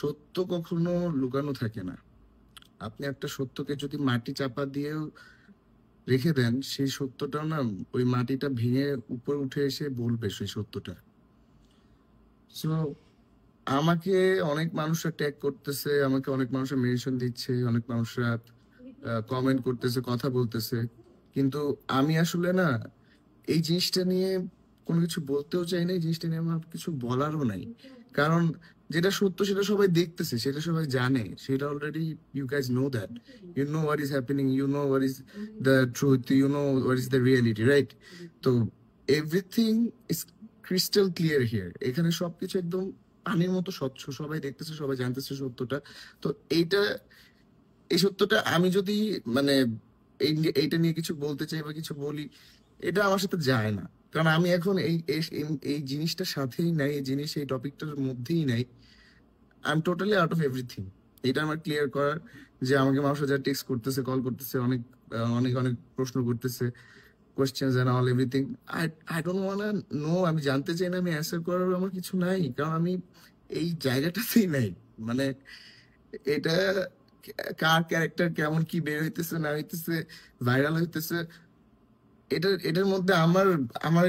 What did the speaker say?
সত্য কখনো লুকানো থাকে না। আপনি একটা সত্যকে যদি মাটি চাপা দিয়েও রেখে দেন, সেই সত্যটা না ওই মাটিটা ভেঙে উপরে উঠে এসে বলবে সেই সত্যটা। সো আমাকে অনেক মানুষরা ট্যাগ করতেছে, আমাকে অনেক মানুষরা মেনশন দিচ্ছে, অনেক মানুষরা কমেন্ট করতেছে, কথা বলতেছে। কিন্তু আমি আসলে না এই জিনিসটা নিয়ে কোনো কিছু বলতেও চাই না, এই জিনিসটা নিয়ে আমার কিছু বলারও নাই। কারণ যেটা সত্য সেটা সবাই দেখতেছে, সেটা সবাই জানে, সেটা already you guys know that. You know what is happening, you know what is the truth, you know what is the reality, right? তো everything is crystal clear here. এখানে সবকিছু একদম পানির মতো স্বচ্ছ, সবাই দেখতেছে, সবাই জানতেছে সত্যটা। তো এইটা এই সত্যটা আমি যদি মানে এইটা নিয়ে কিছু বলতে চাই বা কিছু বলি, এটা আমার সাথে যায় না। কারণ আমি এখন এই জিনিসটার সাথেই নাই, এই জিনিস এই টপিকটার মধ্যেই নাই। I am totally out of everything. এটা আমার ক্লিয়ার করার, যে আমাকে মানুষ যারা টেক্সট করতেছে, কল করতেছে, অনেক অনেক অনেক প্রশ্ন করতেছে, questions and all everything. I I don't wanna know. আমি জানতে চাই না, আমি অ্যান্সার করার আমার কিছু নাই, কারণ আমি এই জায়গাটাতেই নাই। মানে এটা কার ক্যারেক্টার কেমন কি বের হইতেছে না হইতেছে, ভাইরাল হইতেছে, এটার মধ্যে আমার আমার